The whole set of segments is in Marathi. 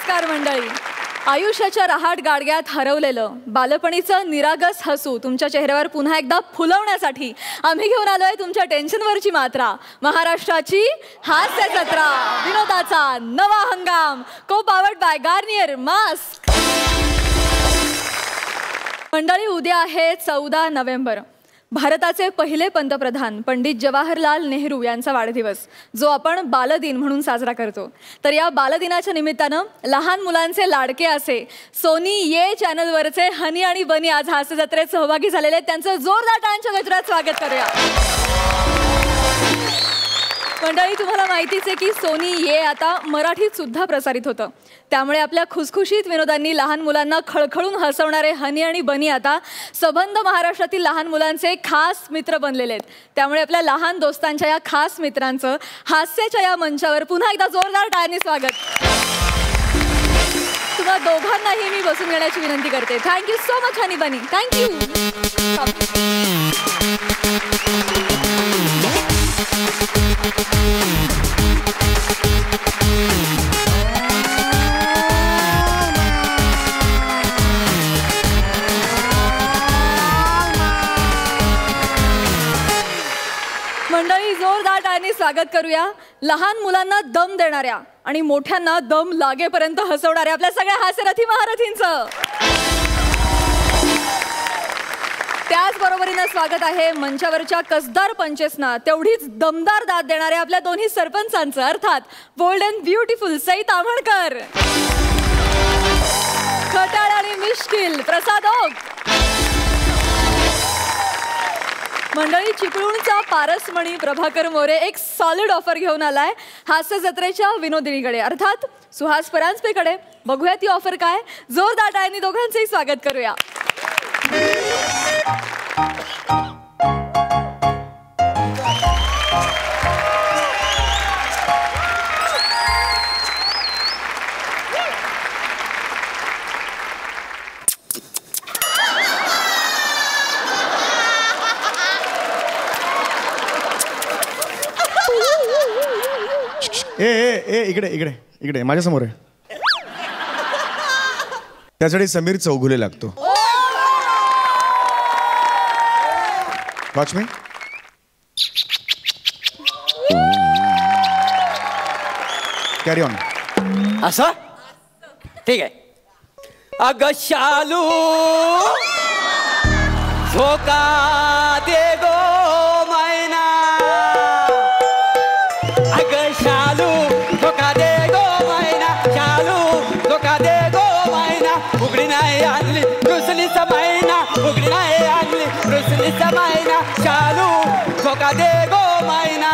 नमस्कार मंडळी. आयुष्याच्या रहाट गाडग्यात हरवलेलं बालपणीचं निरागस हसू तुमच्या चेहऱ्यावर पुन्हा एकदा फुलवण्यासाठी आम्ही घेऊन आलोय तुमच्या टेन्शनवरची मात्रा. महाराष्ट्राची हास्य जत्रा, विनोदाचा नवा हंगाम, को पावर्ड बाय गार्नियर मास्क. मंडळी, उद्या आहे 14 नोव्हेंबर, भारताचे पहिले पंतप्रधान पंडित जवाहरलाल नेहरू यांचा वाढदिवस, जो आपण बालदिन म्हणून साजरा करतो. तर या बालदिनाच्या निमित्तानं लहान मुलांचे लाडके असे सोनी ये चॅनलवरचे हनी आणि बनी आज हास्य जत्रेत सहभागी झालेले आहेत. त्यांचं जोरदार टाळ्यांच्या गजरात स्वागत करूया. मंडळी, तुम्हाला माहितीच आहे की सोनी ये आता मराठीत सुद्धा प्रसारित होतं. त्यामुळे आपल्या खुसखुशीत विनोदांनी लहान मुलांना खळखळून हसवणारे हनी आणि बनी आता सबंध महाराष्ट्रातील लहान मुलांचे खास मित्र बनलेले आहेत. त्यामुळे आपल्या लहान दोस्तांच्या या खास मित्रांचं हास्याच्या या मंचावर पुन्हा एकदा जोरदार टाळ्यांनी स्वागत. तुम्हा दोघांनाही मी बसून घेण्याची विनंती करते. थँक्यू सो मच हनी बनी. थँक्यू. मंडळी, जोरदार टाळ्यांनी स्वागत करूया लहान मुलांना दम देणाऱ्या आणि मोठ्यांना दम लागेपर्यंत हसवणाऱ्या आपल्या सगळ्या हास्यरथी महारथींचं. त्याचबरोबरीनं स्वागत आहे मंचावरच्या कसदार पंचेसना तेवढीच दमदार दाद देणाऱ्या आपल्या दोन्ही सरपंचांचं, अर्थात bold and beautiful Sai Tamhankar, खटाळ आणि मिश्किल प्रसाद ओक. मंडळी, चिपळूणचा पारसमणी प्रभाकर मोरे एक सॉलिड ऑफर घेऊन आलाय हास्य जत्रेच्या विनोदिनीकडे, अर्थात सुहास परांजपेकडे. बघूया ती ऑफर काय. जोरदार टाळ्यांनी दोघांचंही स्वागत करूया. ए इकडे इकडे इकडे माझ्यासमोर आहे. त्यासाठी समीर चौगुले लागतो. Watch me. Carry on. असं ठीक आहे. अग शालू झोका दे गो मैना, अग शालू झोका दे गो मैना, शालू झोका दे गो मैना, उघडी नाही आणली रुसलीचा मैना, उघडी नाही आणली रुसलीचा मैना, शालू झोका दे गो मैना.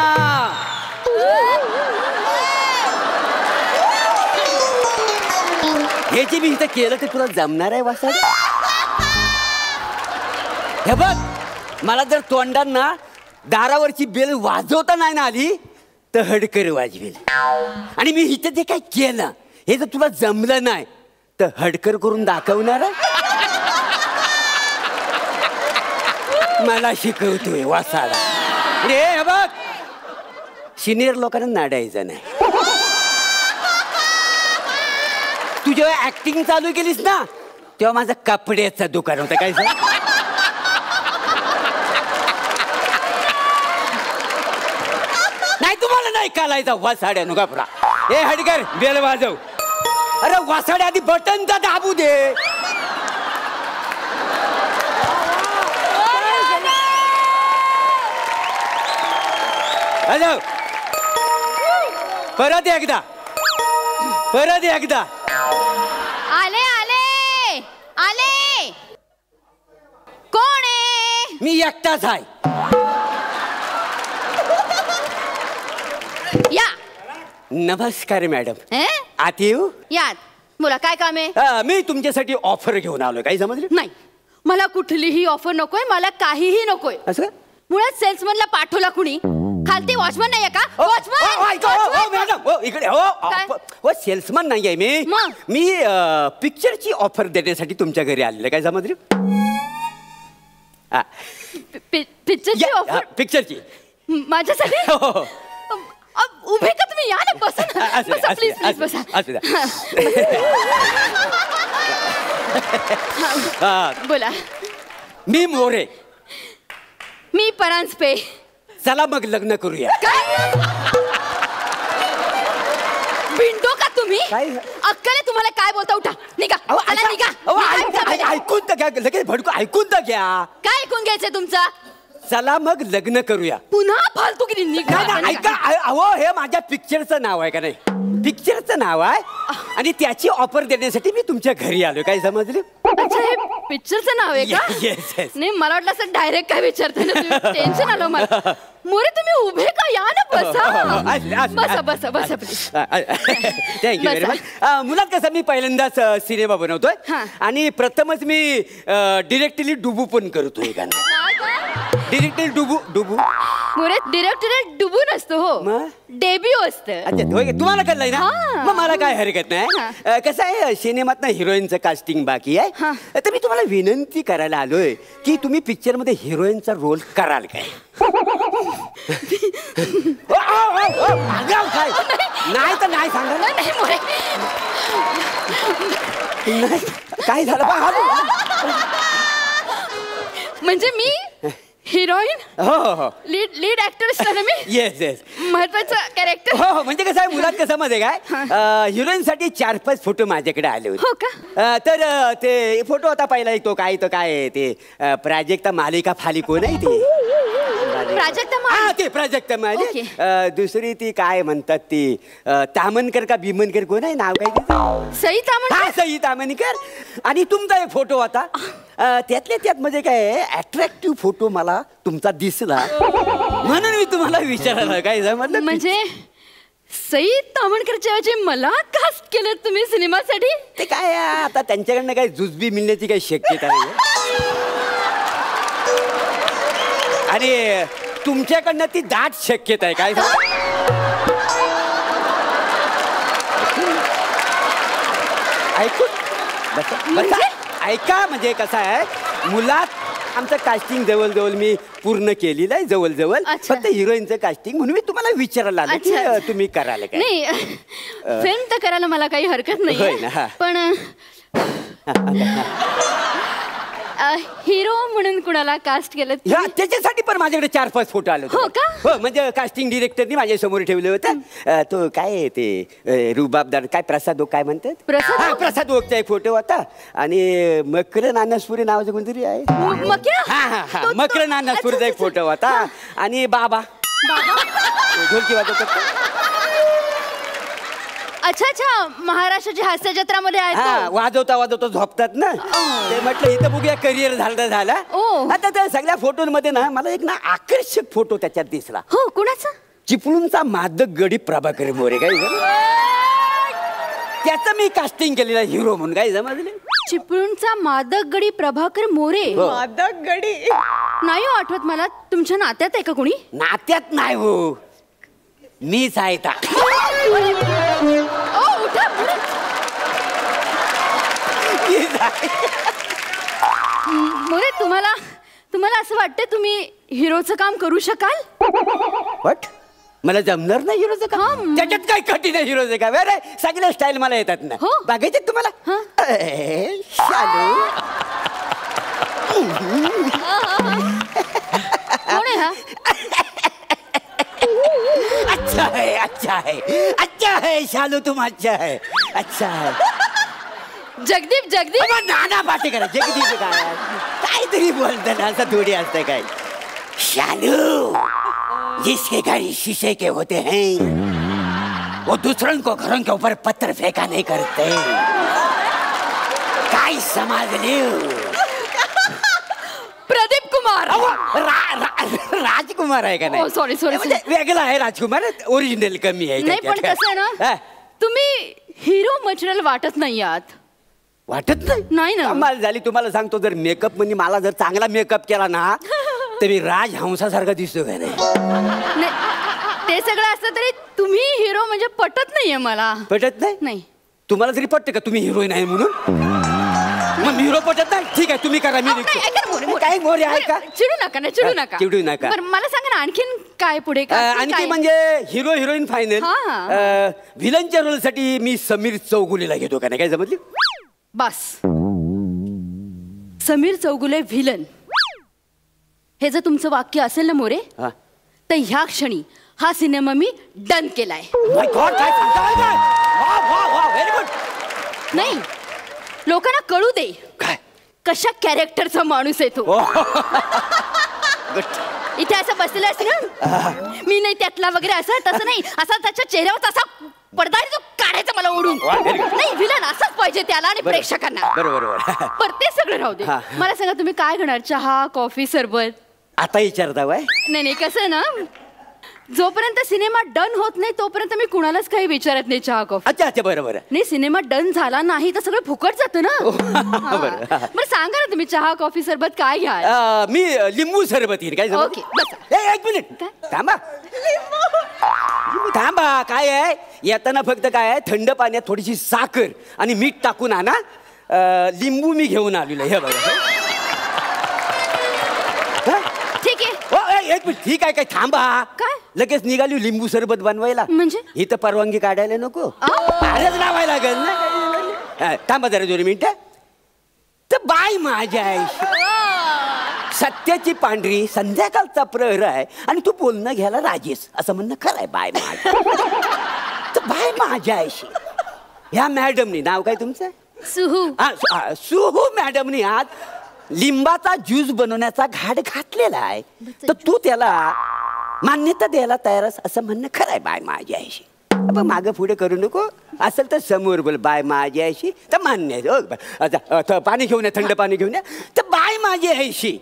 हे जे मी इथं केलं ते तुला जमणार आहे वासा? हे बघ, मला जर तोंडांना दारावरची बेल वाजवता नाही ना आली तर हडकर वाजवेल. आणि मी इथं जे काय केलं हे जर तुला जमलं नाही तर हडकर करून दाखवणार. मला शिकवतोय वासाला. हे बघ, सिनियर लोकांना नाडायचं नाही. तू जेव्हा ऍक्टिंग चालू केलीस ना तेव्हा माझं कपड्याचं दुकान होतं. काय सर, नाही तुम्हाला नाही कालायचा वासाड्या नु घाबरा. ए हडकर, बेल वाजव. अरे वासाड्या आधी बटन तर दाबू दे. परत एकदा, परत एकदा. आले आले आले. कोण आहे? मी एकटाच आहे. या. नमस्कार मॅडम. हे? आत येऊ? यात. बोला, काय काम आहे? मी तुमच्यासाठी ऑफर घेऊन आलोय. काही समजलं नाही, मला कुठलीही ऑफर नकोय, मला काहीही नकोय. असं मुळात सेल्समनला पाठवला कुणी? खालती वॉचमन नाहीये का? वॉचमन इकडे. हो, सेल्समन नाहीये मी पिक्चरची ऑफर देण्यासाठी तुमच्या घरी आलेलं. काय समजलं? पिक्चरची ऑफर? पिक्चरची माझ्यासाठी? उभे का तुम्ही? तुम्ही या ना, बसा ना. असू द्या, बसा, असू प्लीज द्या, प्लीज बसा. असू द्या. बोला. मी मोरे. मी परांजपे. चला मग लग्न करूया. काय भिंडो का तुम्ही? काय? अक्कल आहे तुम्हाला? काय बोलता? उठा, निघा. अहो, चला, ऐका. निघा. अहो, निघा. ऐका, ऐकून तर घ्या, लगेच भडकू ऐकून तर घ्या. काय ऐकून घ्यायचंय तुमचं? चला मग लग्न करूया. पुन्हा फालतू किती निघा. नाही, नाही, ऐका. अहो, हे माझ्या पिक्चरचं नाव आहे का नाही? पिक्चरचं नाव आहे आणि त्याची ऑफर देण्यासाठी मी तुमच्या घरी आलो. काय समजले? अच्छा, हे पिक्चरचं नाव आहे का? Yes, yes. नाही, मला वाटलं असं डायरेक्ट काय विचारते ना. टेन्शन आलं मला. मोरे तुम्ही उभे का? या ना, बसा. बसा बसा बसा प्लीज. Thank you very much. मुलात कसं मी पहिल्यांदाच सिनेमा बनवतोय हा. आणि प्रथमच मी डिरेक्टली डुबू पण करतोय गाणं. डिरेक्टली डुबू. मोरे डिरेक्टर डुबू नसतो हो, मग? डेब्यू असतं. अच्छा, होय का? तुम्हाला कळलंय ना? हा. मग मला काय हरकत नाही. कसं आहे, सिनेमात ना हिरोईनचं कास्टिंग बाकी हा. आहे. तर मी तुम्हाला विनंती करायला आलोय की तुम्ही पिक्चर मध्ये हिरोईनचा रोल कराल काय? काय नाही तर नाही सांगा ना. नाही मोरे, नाही. काय झालं बा? म्हणजे मी हिरोईन, हो हो हो. लीड ऍक्टर असतो ना मी. Yes yes. महत्वाचं कॅरेक्टर. हो हो. म्हणजे कसं आहे, मुलात कसं मध्ये काय, हिरोईन साठी 4-5 फोटो माझ्याकडे आले होते. हो का? तर ते फोटो आता पहिला तो काय आहे ते प्राजक्ता मालिका फाली कोण आहे ते? प्राजक्ता हा, ते प्राजक्ता माली. ओके. दुसरी ती काय म्हणतात ती तामनकर का भीमनकर कोण आहे नाव काय तिचं? सई तामण. हा, सई तामणकर. आणि तुमचा एक फोटो होता. त्यातल्या त्यात म्हणजे काय अट्रॅक्टिव्ह फोटो मला तुमचा दिसला म्हणून मी तुम्हाला विचारायला काय जमलं. म्हणजे सई तामणकरच्या ऐवजी मला कास्ट केलं तुम्ही सिनेमासाठी? ते काय आता त्यांच्याकडनं काही जुजबी मिळण्याची काही शक्यता नाही आणि तुमच्याकडनं ती दाट शक्यता आहे. काय ऐकून ऐका. म्हणजे कसं आहे, मुलात आमचं कास्टिंग जवळजवळ मी पूर्ण केलेलं आहे. जवळजवळ अच्छा. फक्त हिरोईनचं कास्टिंग म्हणून मी तुम्हाला विचारायला आलो की अच्छा. तुम्ही कराल काय? नाही, फिल्म तर करायला मला काही हरकत होय नाही, ना, हा. पण हिरो म्हणून कुणाला कास्ट केलं? त्याच्यासाठी पण माझ्याकडे 4-5 फोटो आले होते. हो का? हो, म्हणजे कास्टिंग डिरेक्टरनी माझ्या समोर ठेवले होते. तो काय आहे ते रुबाबदार काय प्रसाद काय म्हणतात? प्रसाद? हा, प्रसाद ओकचा एक फोटो होता आणि मकर नानासपुरी नावाचं कोणतरी आहे. मक्या? हा हा हा, मकर नानासपुरीचा एक फोटो होता आणि बाबा ढोलकी वाजवतात. अच्छा अच्छा, महाराष्ट्राची हास्य जत्रामध्ये हा, आहे तो. वाजवता झोपतात ना. ते म्हटलं इथं बघूया करिअर झाला. ओ. आता त्या सगळ्या फोटोमध्ये ना मला एक ना आकर्षक फोटो त्याच्यात दिसला. हो, कुणाचा? चिपळूणचा मादक गडी प्रभाकर मोरे. काय त्याचं मी कास्टिंग केलेलं हिरो म्हणून. काय समजले? चिपळूणचा मादक गडी प्रभाकर मोरे. हो. मादक गडी. नाही हो आठवत मला. तुमच्या नात्यात आहे का कोणी? नात्यात नाही हो, मीच आहे ता. ओ, उठा. मोरे, तुम्हाला असं वाटतं तुम्ही हिरोचं काम करू शकाल? वट मला जमणार नाही हिरोचं हा, काम. त्याच्यात काय कठीण आहे हिरोचं काम? अरे सगळ्या स्टाईल मला येतात ना. हो. बघायचे तुम्हाला? शालू. कोण आहे हा? अच्छा है शालू, तुम अच्छा है. अच्छा है. जगदीप. नाना पाटेकर जगदीप काय काहीतरी बोलताना असं थोडी असतं काय. शालू, जिसके घर शीशे के होते हैं वो दूसरों को घरों के ऊपर पत्थर फेंका नहीं करते. काय समजले? प्रदीप कुमार. राजकुमार आहे का नाही? सॉरी. म्हणजे वेगळा आहे राजकुमार, ओरिजिनल कमी आहे. नाही, पण कसं आहे ना, तुम्ही हिरो मटेरियल वाटत नाही आहात. वाटत नाही ना. कमाल झाली. तुम्हाला सांगतो, जर मेकअप म्हणजे मला जर चांगला मेकअप केला ना तर मी राजहंसासारखा दिसतो का नाही? नाही, ते सगळं असलं तरी तुम्ही हिरो म्हणजे पटत नाहीये मला. पटत नाही? नाही. तुम्हाला तरी पटतं का तुम्ही हिरोईन आहे म्हणून? मग तुम्ही हिरो पटत नाही ठीक आहे तुम्ही करा मी नाही, ऐका ना, मोरे, काय मोरे ऐका चिडू नका ना चिडू नका चिडू नका. बरं, मला सांगा ना आणखीन काय पुढे आणखी म्हणजे हिरो हिरोईन फायनल व्हिलनच्या रोलसाठी मी समीर चौगुलेला घेतो का नाही काय जमतली बस समीर चौगुले व्हिलन हे जर तुमचं वाक्य असेल ना मोरे तर ह्या क्षणी हा सिनेमा मी डन केलाय. माय गॉड काय सांगताय काय व्हेरी गुड. नाही लोकांना कळू दे काय कशा कॅरेक्टरचा माणूस आहे तो. इथे असं बसलेला असते ना मी नाही त्यातला वगैरे असं तसं नाही असा त्याच्या चेहऱ्यावर तसा पडदा तो काढायचा मला ओढून नाही विलन असंच पाहिजे त्याला आणि प्रेक्षकांना. बरोबर पर ते सगळं राहू दे मला सांगा तुम्ही काय घेणार चहा कॉफी सरबत. आता विचारता वय नाही कसं ना जोपर्यंत सिनेमा डन होत नाही तोपर्यंत मी कुणालाच काही विचारत नाही चहा कॉफी. अच्छा अच्छा बरोबर नाही सिनेमा डन झाला नाही तर सगळं फुकट जातं ना. बरं सांगा ना तुम्ही चहा कॉफी सरबत काय घ्या. मी लिंबू सरबत येईल काय ओके एक मिनिट थांबा थांबा काय आहे येताना फक्त काय आहे थंड पाण्यात थोडीशी साखर आणि मीठ टाकून आणा. लिंबू मी घेऊन आलेलो हे बघा. ठीक आहे एक मिनिट ठीक आहे काय थांबा काय लगेच निघाली लिंबू सरबत बनवायला म्हणजे ही तर परवानगी काढायला नको आधीच लावायला लागेल ना. थांबा जरा 2 मिनिटं तर बाय माझ्या आईशी सत्याची पांढरी संध्याकाळचा प्रहर आहे आणि तू बोलणं घ्यायला राजीस असं म्हणणं खरं आहे बाय माझ्या. तर बाय माझ्या आईशी ह्या मॅडमनी नाव काय तुमचं सुहू सुहू मॅडमनी आज लिंबाचा ज्यूस बनवण्याचा घाट घातलेला आहे तर तू त्याला मान्यता द्यायला तयार असं म्हणणं खरं आहे बाय माझ्या आईशी. मागं पुढे करू नको असेल तर समोर बोल बाय माझ्या आईशी तर मान्य आहे. पाणी घेऊन या थंड पाणी घेऊन या तर बाय माझ्या आईशी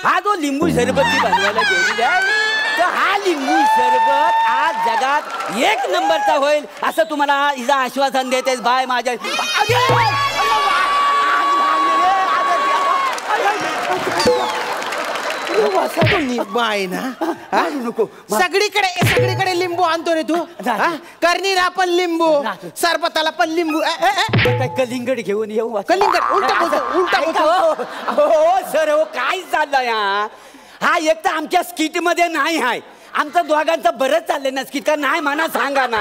हा जो लिंबू सरबत बनवायला गेलेली आहे तर हा लिंबू सरबत आज जगात 1 नंबरचा होईल असं तुम्हाला हिचा आश्वासन देते बाय माझ्या. लिंबू आहे ना नको सगळीकडे लिंबू आणतो रे तू करणीला पण लिंबू सरबताला पण लिंबू काय कलिंगड घेऊन येऊ कलिंगड उलटा हो सर हो काय चाललंय हा एक तर आमच्या स्किट मध्ये नाही आहे आमचं दोघांचं बरंच चाललंय ना स्किट का नाही म्हणा सांगा ना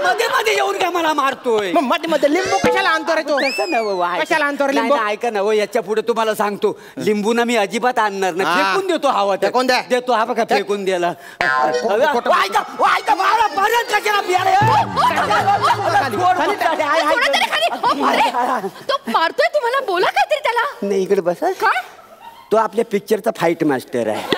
मध्ये मध्ये येऊन काय मला मारतोय मध्ये लिंबू कशाला आणतो रे तू कशाला आणतो रे लिंबू ऐका ना याच्या पुढे तुम्हाला सांगतो लिंबू ना मी अजिबात आणणार नाही फेकून देतो हवा देतो हा बघा फेकून द्यायला तो मारतोय तुम्हाला बोला काहीतरी त्याला. नाही इकडे बसा काय तो आपल्या पिक्चरचा फाईट मास्टर आहे.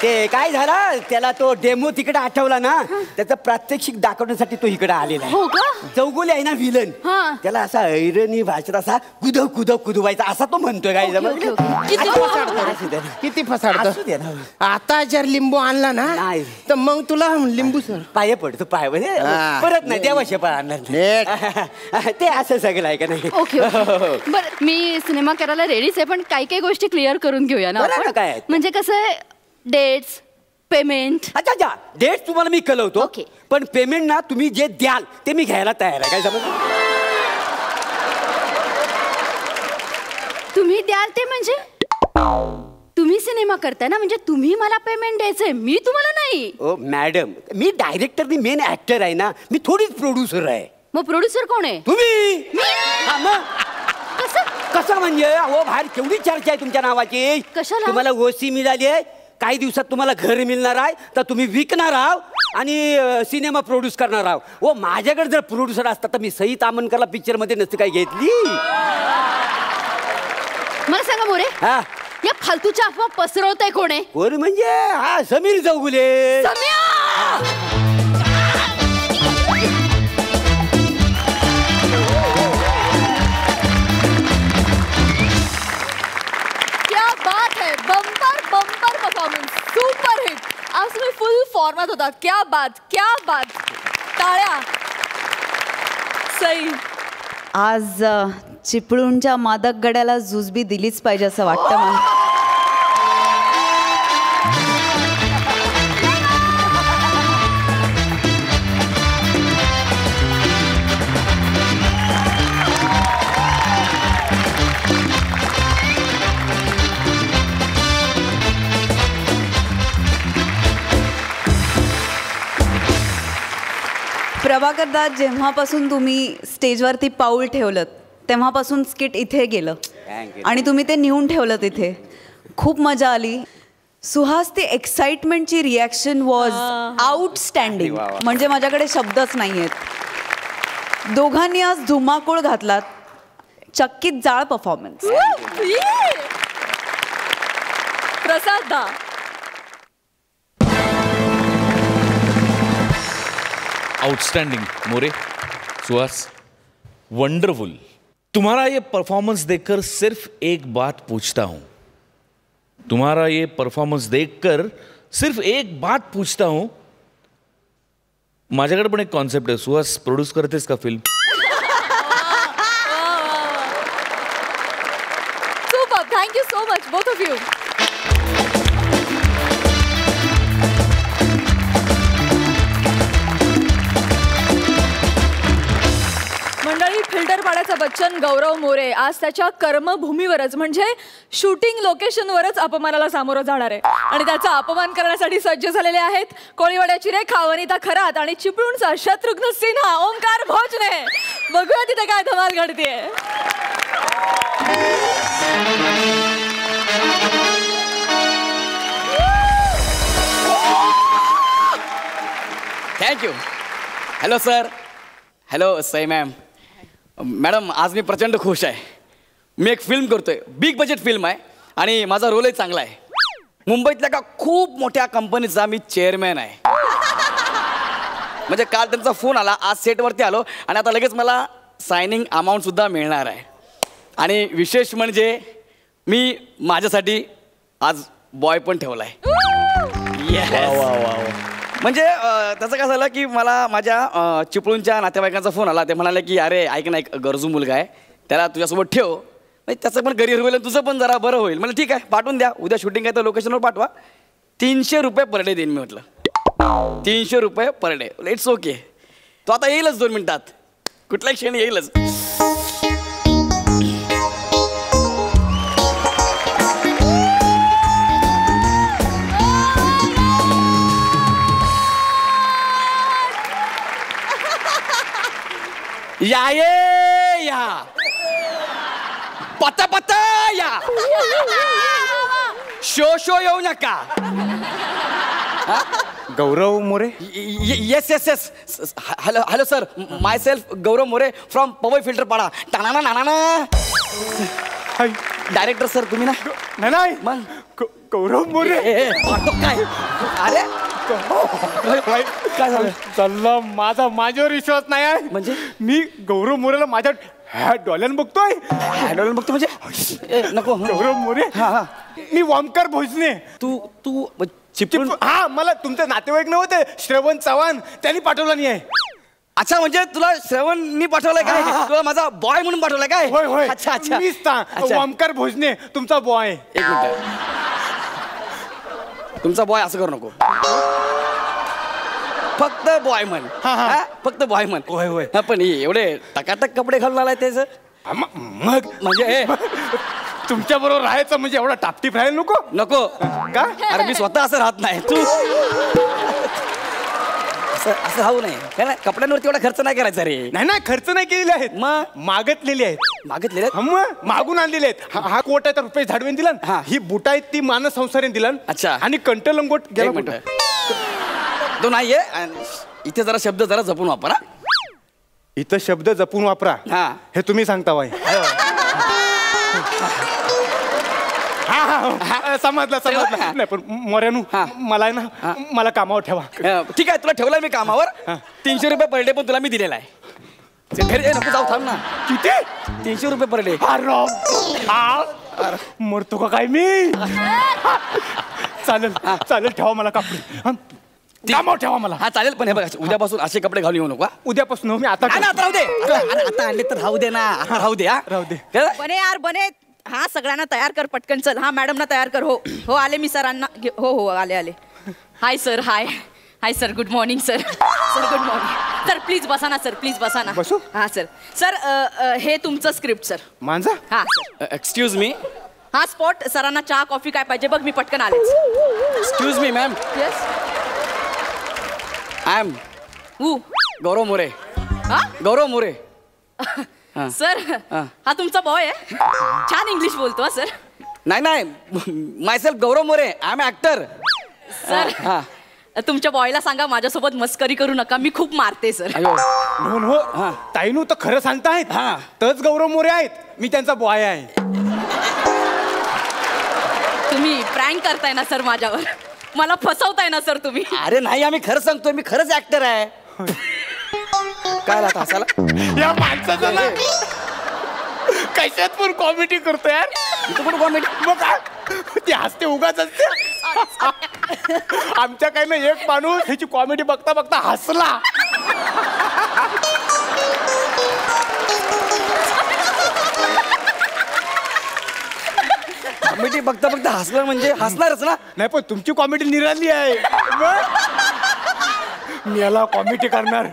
ते काय झाला त्याला तो डेमो तिकडे आठवला ना त्याचं प्रात्यक्षिक दाखवण्यासाठी तो इकडे आलेला आहे. चौगुले आहे ना विलन त्याला असा ऐरणी भाषेत असा कुदवायचा असा तो म्हणतोय काय किती फसाडतो. आता जर लिंबू आणला ना तर मग तुला लिंबू सर पाय पडतो पाय म्हणजे परत नाही देवाशे पण आणणार ते असं सगळं आहे का नाही. ओके बरं मी सिनेमा करायला रेडीच आहे पण काही गोष्टी क्लिअर करून घेऊया ना काय म्हणजे कसं आहे डेट्स पेमेंट. अच्छा डेट्स तुम्हाला मी कळवतो पण पेमेंट ना तुम्ही जे द्याल ते मी घ्यायला तयार आहे काय समज. तुम्ही द्याल ते म्हणजे तुम्ही सिनेमा करताय ना म्हणजे तुम्ही मला पेमेंट द्यायचंय मी तुम्हाला नाही. ओ मॅडम मी डायरेक्टर मी मेन ऍक्टर आहे ना मी थोडीच प्रोड्युसर आहे. मग प्रोड्युसर कोण आहे तुम्ही. कसं म्हणजे अहो बाहेर केवढी चर्चा आहे तुमच्या नावाची. कशाला तुम्हाला ओसी मिळाली आहे काही दिवसात तुम्हाला घर मिळणार आहे तर तुम्ही विकणार आहात आणि सिनेमा प्रोड्यूस करणार आहात. ओ माझ्याकडे जर प्रोड्युसर असता तर मी सई तामणकरला पिक्चर मध्ये नसते काय घेतली. मला सांगा मोरे या फालतूच्या अफवा पसरवताय कोण आहे. कोण म्हणजे हा समीर चौगुले. Super hit. आज तुम्ही फुल फॉर्मात होता. क्या बात टाळ्या. सई आज चिपळूणच्या मादक गड्याला जुजबी दिलीच पाहिजे असं वाटतं मला. प्रभाकरदा, जेव्हापासून तुम्ही स्टेजवरती पाऊल ठेवलं तेव्हापासून स्किट इथे गेलं आणि तुम्ही ते नेऊन ठेवलं तिथे. खूप मजा आली. सुहास, ती एक्साइटमेंटची रिॲक्शन वॉज आउटस्टँडिंग. म्हणजे माझ्याकडे शब्दच नाही आहेत. दोघांनी आज धुमाकूळ घातलात. चक्कीत जाळ परफॉर्मन्स. प्रसाद दा. Outstanding More, Suhas, wonderful. तुम्हारा ये परफॉर्मेंस देखकर सिर्फ एक बात पूछता हूं. तुम्हारा ये परफॉर्मेंस देखकर सिर्फ एक बात पूछता हूं. माझ्याकडे पण एक कॉन्सेप्ट आहे. सुहास, प्रोड्यूस करतेस का film? Super. Thank you you much both of you. मंडळी, फिल्टर पाड्याचा बच्चन गौरव मोरे आज त्याच्या कर्मभूमीवरच म्हणजे शूटिंग लोकेशनवरच अपमानाला सामोरं जाणार आहे आणि त्याचा अपमान करण्यासाठी सज्ज झालेले आहेत कोळीवाड्याची रेखा वनिता खरात आणि चिपळूणचा शत्रुघ्न सिन्हा ओंकार भोजने. बघूया तिथे काय धमाल घडतेय. Thank you. Hello sir. Hello Sai ma'am. Madam, आज मी प्रचंड खुश आहे. मी एक फिल्म करतोय. बिग बजेट फिल्म आहे आणि माझा रोलही चांगला आहे. मुंबईतल्या का खूप मोठ्या कंपनीचा मी चेअरमॅन आहे. म्हणजे काल त्यांचा फोन आला, आज सेटवरती आलो आणि आता लगेच मला सायनिंग अमाऊंटसुद्धा मिळणार आहे. आणि विशेष म्हणजे मी माझ्यासाठी आज बॉय पण ठेवला आहे. म्हणजे त्याचं काय झालं की मला माझ्या चिपळूणच्या नातेवाईकांचा फोन आला. ते म्हणाले की अरे ऐक ना, एक गरजू मुलगा आहे, त्याला तुझ्यासोबत ठेव, म्हणजे त्याचं पण करिअर होईल आणि तुझं पण जरा बरं होईल. म्हणजे ठीक आहे, पाठवून द्या. उद्या शूटिंग आहे तर लोकेशनवर पाठवा. 300 रुपये पर डे देईन मी. म्हटलं 300 रुपये पर डे. It's okay. तो आता येईलच 2 मिनिटात, कुठल्याही क्षणी येईलच. या ये या पता पता या शो येऊ नका. Gaurav More. Yes yes yes. Hello hello sir, myself Gaurav More from Powai Filter Pada. टाणा नाना. डायरेक्टर सर तुम्ही ना? नाही मग गौरव मोरे. काय? अरे काय झालं? चाललं माझ्यावर विश्वास नाही आहे. म्हणजे मी गौरव मोरेला माझ्या डॉल्यान बघतोय. डॉलर बघतो म्हणजे नको. गौरव मोरे. मी ओंकार भोजने. तू चिपळूण. हा, मला तुमचे नातेवाईक नव्हते श्रवण चव्हाण, त्यांनी पाठवला नाही आहे. अच्छा, म्हणजे तुला श्रवणनी पाठवलंय काय? तुला माझा बॉय म्हणून पाठवलाय काय? होय होय. अच्छा अच्छा. मीच ओंकार भोजने तुमचा बॉय. एक मिनिट. तुमचा बॉय असं करू नको. फक्त बॉय म्हण. फक्त बॉय म्हण. होय होय. पण एवढे टकाटक कपडे घालून आलाय त्याच. मग म्हणजे तुमच्या बरोबर राहायचं म्हणजे एवढा टापटीप राहायला नको. नको का? अरे मी स्वतः असं राहत नाही. तू असं राहू नये. काय नाही, कपड्यांवरती एवढा खर्च नाही करायचा रे. नाही खर्च नाही केलेले आहेत. मग मागतलेले आहेत. मागितलेले मागून आणलेले आहेत. हा कोट आहे तर रुपये झाडवेन दिला. ही बुटा आहेत ती मानस संसारेन दिला. अच्छा. आणि कंटलंगोट गेला कुठं? तो नाहीये. इथे जरा शब्द जरा जपून वापरा. इथं शब्द जपून वापरा. हे तुम्ही सांगता वाय. समजला. नाही पण मोऱ्यानू, मला आहे ना, मला कामावर ठेवा. ठीक आहे, तुला ठेवलाय मी कामावर. 300 रुपये पर डे पण तुला मी दिलेला आहे. घरी नको जाऊ, थांब ना. किती? 300 रुपये पर डे. मरतो का काय मी? चालेल ठेवा मला कपडे. कामावर ठेवा मला. हा चालेल, पण हे बघा, उद्यापासून असे कपडे घालून येऊ नको. उद्यापासून मी आता राहू दे. आता आणले तर राहू दे ना. राहू दे. राहू दे. बने यार बने. हा सगळ्यांना तयार कर पटकन. चल. हा मॅडमना तयार कर. हो आले मी सरांना. हो आले. Hi sir. Hi sir. Good morning sir. Good morning sir. Please बसा ना सर. प्लीज बसा ना. बसू. हा सर. हे तुमचं स्क्रिप्ट सर. माझा. हा सर. Excuse me. हा स्पॉट. सरांना चहा कॉफी काय पाहिजे बघ, मी पटकन आले. Excuse me ma'am. Yes. I am Gaurav More. हा गौरव मोरे. सर हा तुमचा बॉय आहे. छान इंग्लिश बोलतो हा सर. नाही myself Gaurav More. I am actor. Sir तुमच्या बॉयला सांगा माझ्यासोबत मस्करी करू नका, मी खूप मारते सर. अयो हो ताईनू तर खरं सांगतायत. तच गौरव मोरे आहेत, मी त्यांचा बॉय आहे. तुम्ही प्रँक करताय ना सर माझ्यावर, मला फसवताय ना सर तुम्ही. अरे नाही आम्ही खरं सांगतोय, मी खरंच ऍक्टर आहे. काय आता हसायला या माणसाचं ना कशात पण कॉमेडी करतो यार. तू कुठं कॉमेडी मग काय ते हसते उगाच असते. आमच्या काही ना एक माणूस ह्याची कॉमेडी बघता बघता हसला. कॉमेडी बघता बघता हसणार म्हणजे हसणारच ना. नाही पण तुमची कॉमेडी निराली आहे. मी याला कॉमेडी करणार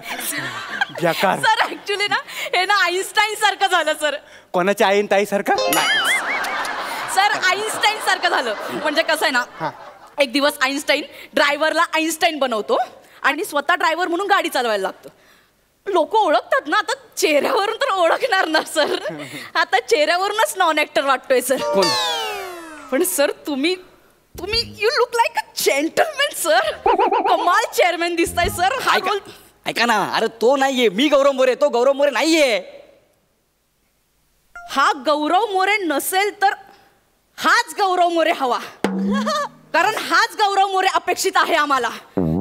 बेकार. सर ऍक्च्युली ना हे ना आईन्स्टाईन सारखं झालं सर. कोणाच्या आईन ताई सारखं. सर आईन्स्टाईन सारखं झालं. म्हणजे कसं आहे ना, एक दिवस आईन्स्टाईन ड्रायव्हरला आईन्स्टाईन बनवतो आणि स्वतः ड्रायव्हर म्हणून गाडी चालवायला लागतो. लोक ओळखतात ना, आता चेहऱ्यावरून तर ओळखणार ना सर. आता चेहऱ्यावरूनच नॉन ऍक्टर वाटतोय सर. कोण? पण सर तुम्ही you look like a gentleman sir. कमाल चेअरमॅन दिसताय सर. हा रोल ऐका ना, अरे तो नाहीये, मी गौरव मोरे, तो गौरव मोरे नाहीये. हा गौरव मोरे नसेल तर हाच गौरव मोरे हवा, कारण हाच गौरव मोरे अपेक्षित आहे आम्हाला.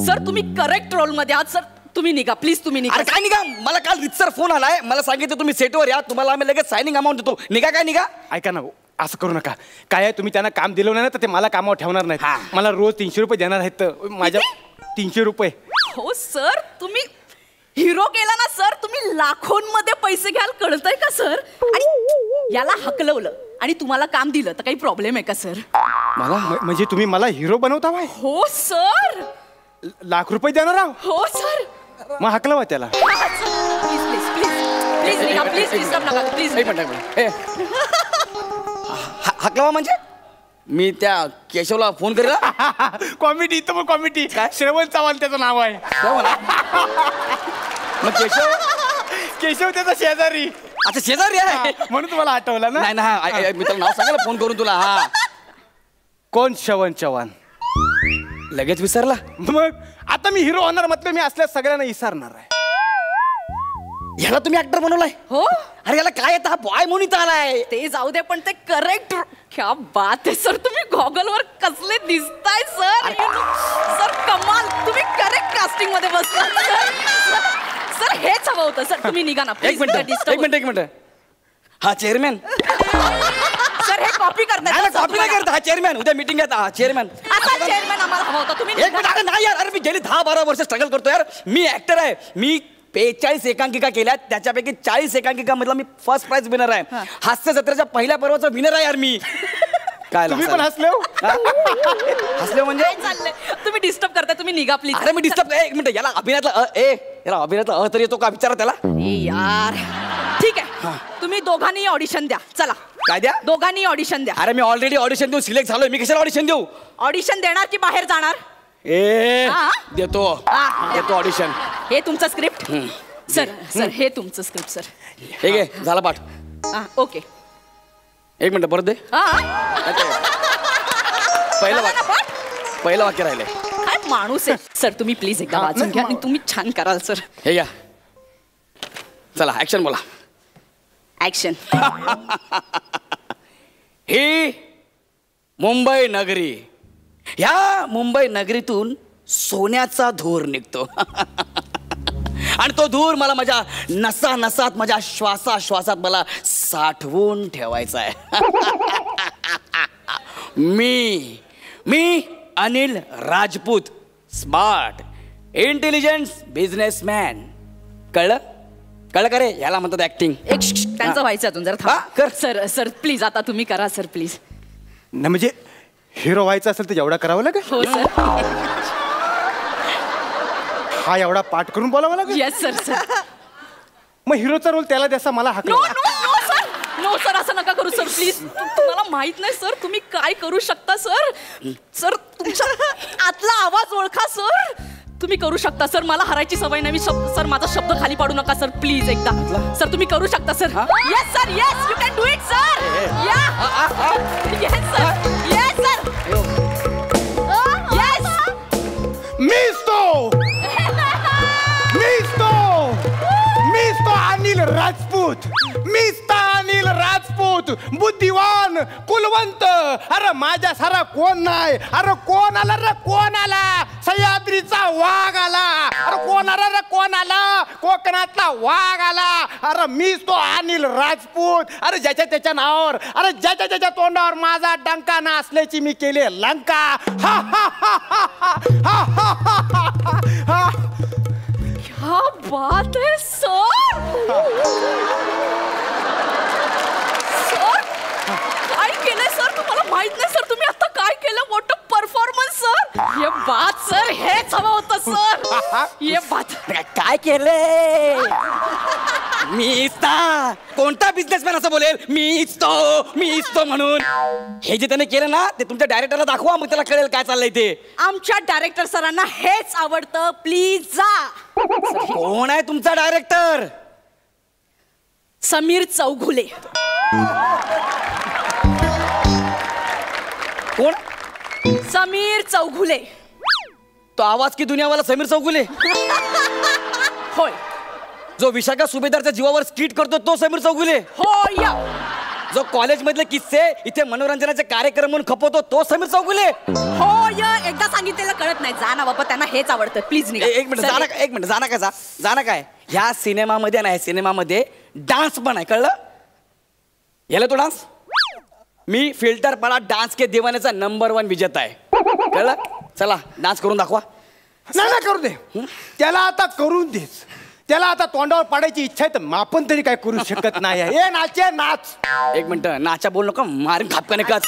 सर तुम्ही करेक्ट रोल मध्ये आहात सर. तुम्ही निघा प्लीज, तुम्ही निघा. अरे काय निघा, मला काल रितसर फोन आलाय, मला सांगितलं तुम्ही सेटवर या, तुम्हाला आम्ही लगेच सायनिंग अमाऊंट देतो. निघा. काय निघा. ऐका ना असं करू नका. काय आहे, तुम्ही त्यांना काम दिलं नाही ना तर ते मला कामावर ठेवणार नाहीत. मला रोज 300 रुपये देणार आहेत. माझ्या 300 रुपये. हो सर, तुम्ही हिरो केला ना सर, तुम्ही लाखोंमध्ये पैसे घ्याल, कळतंय का सर. आणि याला हकलवलं आणि तुम्हाला काम दिलं तर काही प्रॉब्लेम आहे का सर. मला म्हणजे तुम्ही मला हिरो बनवता बाय. हो सर. लाख रुपये देणार आहो. हो सर. मग हकलवा त्याला. प्लीज प्लीज प्लीज प्लीज निघा, प्लीज डिस्टर्ब नका प्लीज. एक मिनिट. हकलावा म्हणजे मी त्या केशवला फोन करेल. कॉमेडी इथं पण कॉमेडी. श्रवण चव्हाण त्याचं नाव आहे. मग केशव त्याचा शेजारी. अच्छा शेजारी आहे म्हणून तुम्हाला आठवलं ना. नाही ना, मी त्याला नाव सांगेल फोन करून तुला. हा कोण श्रवण चव्हाण. लगेच विसरला. मग आता मी हिरो होणार म्हटलं, मी असल्या सगळ्यांना विसरणार आहे. ह्याला तुम्ही ऍक्टर बनवलाय. हो. अरे याला काय येतं, हा बॉय म्हणून इथं आलाय. ते जाऊ दे, पण ते करेक्ट. क्या बात आहे सर, तुम्ही गॉगलवर कसले दिसताय सर. सर कमाल, तुम्ही करेक्ट कास्टिंग मध्ये बसला सर. हेच हवं होतं सर. तुम्ही निघा ना. एक मिनिट. हा चेअरमॅन. सर हे कॉपी करताय. कॉपी नाही करत. हा चेअरमॅन. उद्या मीटिंग घेता. हा चेअरमॅन. आता चेअरमॅन आम्हाला हवा होता. तुम्ही एक मिनिट. अरे नाही यार, अरे मी गेली 10-12 वर्ष स्ट्रगल करतो यार. मी ऍक्टर आहे. मी 45 एकांकिका केल्या, त्याच्यापैकी 40 एकांकिका मधला मी फर्स्ट प्राइज विनर आहे. हास्य जत्रेच्या पहिल्या पर्वाचा विनर आहे यार मी. काय तुम्ही पण हसले हो. हसले म्हणजे चाललंय, तुम्ही डिस्टर्ब करताय. तुम्ही निघा प्लीज. अरे मी डिस्टर्ब. एक मिनिट. याला अभिनयातला तरी येतो का विचारा त्याला. यार ठीक आहे, तुम्ही दोघांनी ऑडिशन द्या. चला. काय द्या. दोघांनी ऑडिशन द्या. अरे मी ऑलरेडी ऑडिशन देऊन सिलेक्ट झालोय. मी कशाला ऑडिशन देऊ. ऑडिशन देणार की बाहेर जाणार. देतो ऑडिशन. हे तुमचं स्क्रिप्ट सर. हे तुमचं स्क्रिप्ट सर. हे घे, झाला पाठ. ओके. एक मिनिट परत दे. पहिलं वाक्य राहिले. काय माणूस आहे सर. तुम्ही प्लीज एकदा वाचून घ्या आणि तुम्ही छान कराल सर. हे घ्या. चला ऍक्शन बोला. ऍक्शन. ही मुंबई नगरी. ह्या मुंबई नगरीतून सोन्याचा धूर निघतो. आणि तो धूर मला माझ्या नसात, माझ्या श्वासात मला साठवून ठेवायचा आहे. मी Anil Rajput, smart intelligent businessman. कळलं का रे. याला म्हणतात ऍक्टिंग. त्यांचं व्हायचं अजून जरा कर. सर प्लीज आता तुम्ही करा सर प्लीज. ना म्हणजे हिरो व्हायचं असेल तर एवढा करावं लागेल. हो सर. हा एवढा पाठ करून बोलावं लागेल. Yes sir. मग हिरोचा रोल त्याला द्यासा मला नो सर. नो सर, असं नका करू सर प्लीज. तुम्हाला माहित नाही सर तुम्ही काय करू शकता सर. सर तुमच्या आतला आवाज ओळखा सर. तुम्ही करू शकता सर. मला हरायची सवय नाही. सर माझा शब्द खाली पाडू नका सर, प्लीज एकदा. सर तुम्ही करू शकता sir. Yes sir, yes, you can do it sir. Yes sir, yes sir, yes. Mister Anil Rajput. Anil Rajput, बुद्धिवान, कुलवंत. अरे माझ्या सारा कोण नाही. अरे कोण आला रे, कोण आला? सह्याद्रीचा वाघ आला. अरे कोण आला रे, कोण आला? कोकणातला वाघ आला. अरे मीच तो अनिल राजपूत. अरे ज्याच्या त्याच्या नावावर, अरे ज्याच्या त्याच्या तोंडावर माझा डंका ना असल्याची मी केली लंका. हा हा हा हा हा हा हा हा. क्या बात है सर. सर काय केलंय सर, तुम्हाला माहित नाही सर तुम्ही आता काय केलं. What a performance sir. ये बात सर, हेच हवं होतं सर. ये बात. काय केलंय? मीच ना. कोणता बिझनेसमॅन असं बोलेल मीच तो म्हणून? हे जे त्याने केलं ना ते तुमच्या डायरेक्टरला दाखवा, मग त्याला कळेल काय चाललंय ते. आमच्या डायरेक्टर सरांना हेच आवडतं. प्लीज जा. कोण आहे तुमचा डायरेक्टर? समीर चौघुले. कोण? समीर चौघुले. तो आवाज की दुनियावाला समीर चौगुले? होय. जो विशाखा सुभेदारच्या जीवावर स्किट करतो तो समीर चौगुले? होय. जो कॉलेज मधले किस्से इथे मनोरंजनाचे कार्यक्रम म्हणून खपवतो तो समीर चौगुले? होय. एकदा सांगितलेलं कळत नाही. जा ना बाबा, त्यांना हेच आवडतं. प्लीज निघा. एक मिनिट जाना काय ह्या सिनेमामध्ये नाही, सिनेमामध्ये डान्स पण आहे, कळलं? याला तो डान्स मी फिल्टर पडा डान्स के दिवाण्याचा नंबर 1 विजेता आहे, कळलं? चला डान्स करून दाखवा. नाही करू दे. त्याला आता करून देच. त्याला आता तोंडावर पाडायची इच्छा आहे तर आपण तरी काय करू शकत नाही. ए नाचे नाच. एक मिनिट, नाचा बोल नका, मारून खापकाने काच.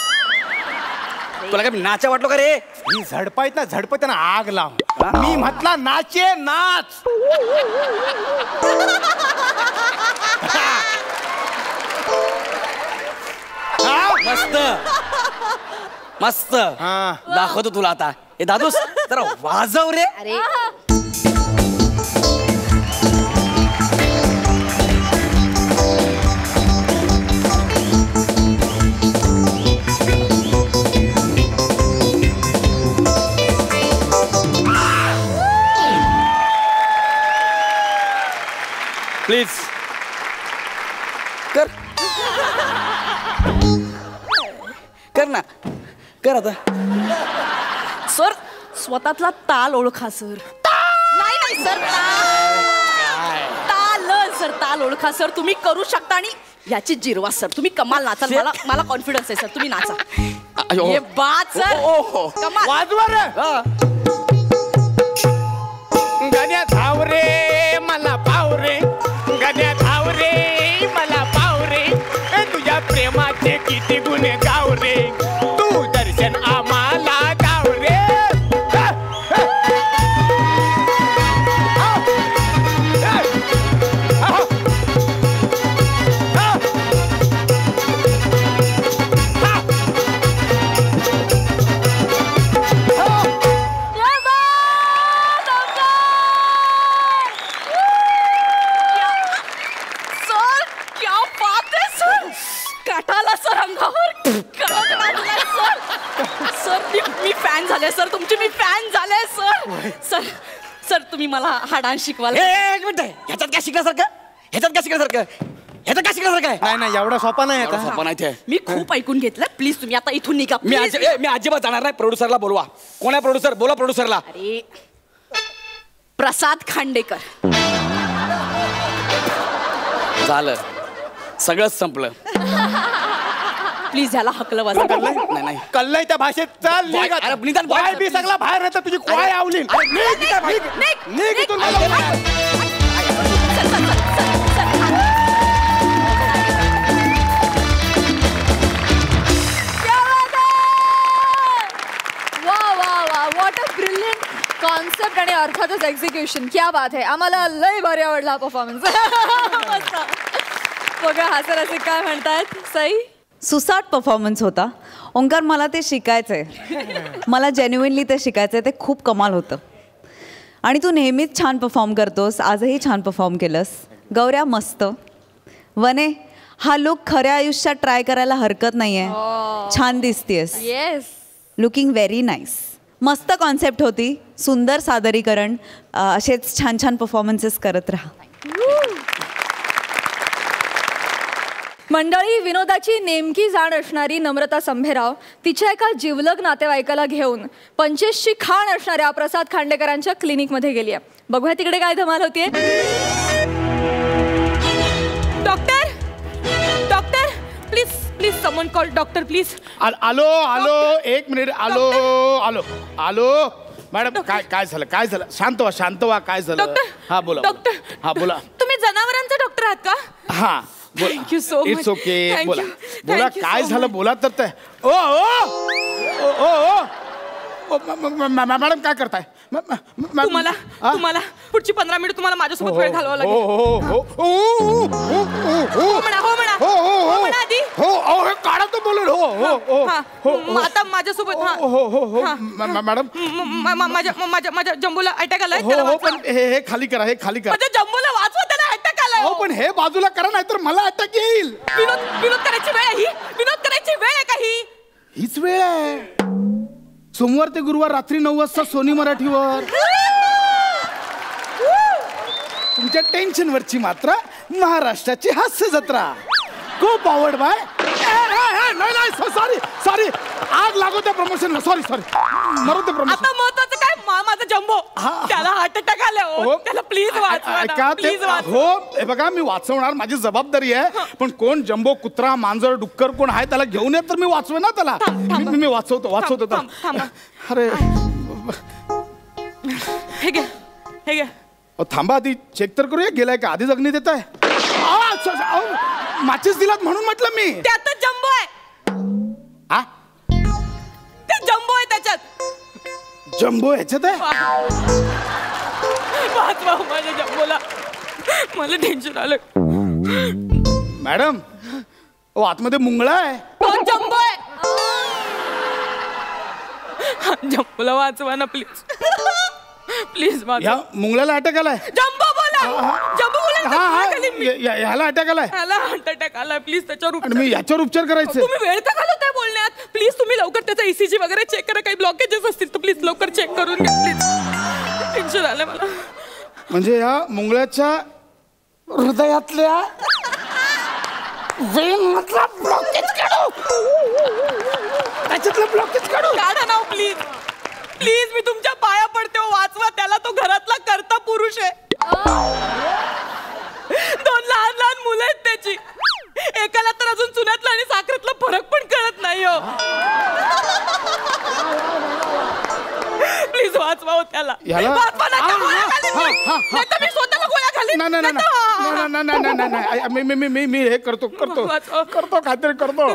तुला काय नाचा वाटलो का रे? ही झडपायत ना, झडपताना आग लाव. मी म्हटला नाचे नाच. मस्त मस्त. दाखवतो तुला आता. हे दादूस जरा वाजव रे. अरे प्लीज कर कर ना, कर आता. सर स्वतःतला ताल ओळखा सर. नाही सर, ताल सर, ताल ओळखा सर. तुम्ही करू शकता आणि याची जिरवा सर. तुम्ही कमाल नाचाल. मला कॉन्फिडन्स आहे सर. तुम्ही नाचा. ये बात सर. कमाल. वाजवा रे. गण्या धाव रे मला पाव रे. गण्या धाव रे मला पाव रे. तुझ्या प्रेमाचे किती गुण गाव रे. तू दर्शन आम्हाला गाव रे. मी फॅन झाले सर तुमची. मी फॅन झाले सर. सर सर तुम्ही मला हा डान्स शिकवाल? एक मिनिट, ह्याच्यात काय शिकण्यासारखं? ह्याच्यात काय शिकण्यासारखं आहे? नाही एवढा सोपा नाही. एवढा सोपा नाही ते. मी खूप ऐकून घेतलं. प्लीज तुम्ही आता इथून निघा. मी अजिबात जाणार नाही. प्रोड्युसरला बोलवा. कोण आहे प्रोड्युसर? बोला प्रोड्युसरला. अरे प्रसाद खांडेकर. झालं, सगळंच संपलं. प्लीज ह्याला हकलं वाजव. नाही कल्लय त्या भाषेत. चाल बॉय, अरे निदान बॉय. बी सगळा बाहेर राहता. तुझी काय आवली. निघ इथून. व्हॉट अ ब्रिलियंट कॉन्सेप्ट आणि अर्थातच एक्झिक्युशन. क्या बात आहे. आम्हाला लय भारी आवडला हा परफॉर्मन्स. बघा हसर असे काय म्हणतात. सई सुसाट परफॉर्मन्स होता. ओंकार मला ते शिकायचंय. मला जेन्युइनली ते शिकायचंय. ते खूप कमाल होतं. आणि तू नेहमीच छान परफॉर्म करतोस, आजही छान परफॉर्म केलंस. गौऱ्या मस्त. वने, हा लुक खऱ्या आयुष्यात ट्राय करायला हरकत नाही आहे. छान दिसतेस. येस. Looking very nice. मस्त कॉन्सेप्ट होती, सुंदर सादरीकरण. असेच छान छान परफॉर्मन्सेस करत राहा. मंडळी, विनोदाची नेमकी जाण असणारी नम्रता संभेराव तिच्या एका जिवलग नातेवाईकाला घेऊन 25ची खाण असणाऱ्या प्रसाद खांडेकरांच्या क्लिनिकमध्ये गेली आहे. बघूया तिकडे काय धमाल होतीये. डॉक्टर, डॉक्टर, प्लीज प्लीज समन कॉल डॉक्टर प्लीज. आलो आलो, एक मिनिट. आलो आलो आलो. मॅडम काय झालं, काय झालं? शांत व्हा, काय झालं? डॉक्टर. हा बोला. डॉक्टर. हा बोला. तुम्ही जनावरांचा डॉक्टर आहात का? हा. Thank you you much. It's okay. बोला बोला, Thank you काय so झालं much. बोला तर ते. ओ ओ ओ ओ मॅडम काय करताय? तुम्हाला तुम्हाला पुढची 15 मिनिट तुम्हाला माझ्यासोबत वेळ घालवावा लागेल. हो म्हणा, हो म्हणा, हो म्हणा आधी. हो काढा तो बोलून. हो आता माझ्यासोबत. मॅडम माझ्या जम्बोला अटॅक आलाय. हो पण हे खाली करा, हे खाली करा. माझ्या जम्बोला वाचवा, त्याला अटॅक आलाय. हो पण हे बाजूला करा, नाही तर मला अटॅक येईल. विनोद करायची वेळ आहे ही. विनोद करायची वेळ आहे का ही? हीच वेळ आहे. सोमवार ते गुरुवार रात्री 9 वाजता सोनी मराठीवर. तुमच्या टेन्शनवरची मात्रा, महाराष्ट्राची हास्य जत्रा. खूप पावर्ड बाय. नाही सॉरी आग लागो त्या प्रमोशनला. सॉरी मरू ते प्रमोशन. आता महत्वाचं काय, माझा जम्बो त्याला हार्ट अटॅक आला. त्याला प्लीज वाचवा, प्लीज वाचवा. हो हे बघा, मी वाचवणार, माझी जबाबदारी आहे. पण कोण जम्बो, कुत्रा, मांजर, डुक्कर कोण आहे त्याला घेऊन येत तर मी वाचवे ना त्याला. मी वाचवतो. अरे हे घ्या, हे घ्या. थांबा, आधी चेक तर करूया गेलाय का. आधी जगणी देत आहे. माचीस दिलात म्हणून म्हटलं मी. त्यातच जम्बो आहे. ते जम्बो आहे त्याच्यात. जम्बो ह्याच्यात आहे. वाचवा माझ्या जम्बोला, मला टेन्शन आलं. मॅडम आतमध्ये मुंगळा आहे. तो जम्बो आहे. जम्बोला वाचवा ना प्लीज. प्लीज या मुंगळ्याला अटॅक आलाय. जम्बो बोला, जम्बो बोला. ह्याला अटॅक आलाय. ह्याला हार्ट अटॅक आलाय. प्लीज त्याच्यावर आणि मी याच्यावर उपचार करायचे. तुम्ही वेळ का घालवताय बोलण्यात? प्लीज तुम्ही लवकर त्याचा ECG वगैरे चेक करा. काही ब्लॉकेजेस असतील तर प्लीज लवकर चेक करून घ्या प्लीज. टेन्शन आलंय मला. म्हणजे या मुंगळ्याच्या हृदयातल्या वेनमधला ब्लॉकेज काढू. त्याच्यातलं ब्लॉकेज काढू. काढा ना प्लीज. प्लीज मी तुमच्या पाया पडते. वाचवा त्याला. तो घरातला कर्ता पुरुष आहे. 2 लहान मुलं आहेत त्याची. एकाला तर अजून चुन्यातला आणि साखरेतला फरक पण कळत नाही. हो प्लीज वाचवा हो त्याला. वाचवा ना. मी स्वतःला गोळ्या घालीन. नाही मी हे करतो काहीतरी करतो.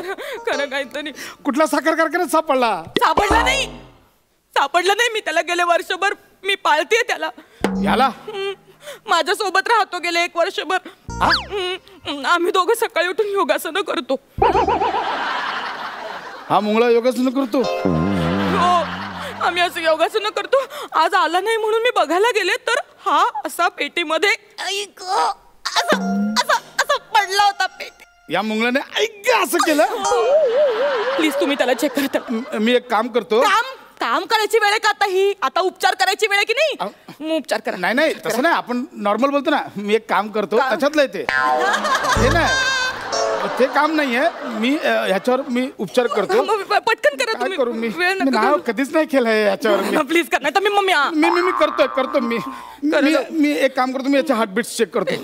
खरं काहीतरी. कुठला साखर कारखान्यात सापडला नाही. मी त्याला गेले वर्षभर मी पाळते त्याला. याला माझ्यासोबत राहतो गेले 1 वर्षभर. आम्ही दोघं सकाळी उठून योगासनं करतो. हा मुंगळा योगासनं करतो. हो आम्ही असं योगासनं करतो. आज आला नाही म्हणून मी बघायला गेले तर हा असा पेटीमध्ये असं पडला होता. पेटी. या मुंगळ्याने ऐक असं केलं. प्लीज तुम्ही त्याला चेक करता. मी एक काम करतो. काम करायची वेळ आहे का आता ही? आता उपचार करायची वेळ आहे की नाही? मग उपचार करा. नाही तसं नाही, आपण नॉर्मल बोलतो ना. मी एक काम करतो, त्याच्यातलं ते नाही, ते काम नाहीये. मी ह्याच्यावर मी उपचार करतो. पटकन करा तुम्ही. करू मी? वेळ कधीच नाही केलंय याच्यावर. प्लीज कर. नाही तर मी मम्मी मी करतो. मी एक काम करतो. मी याचे हार्टबीट्स चेक करतो.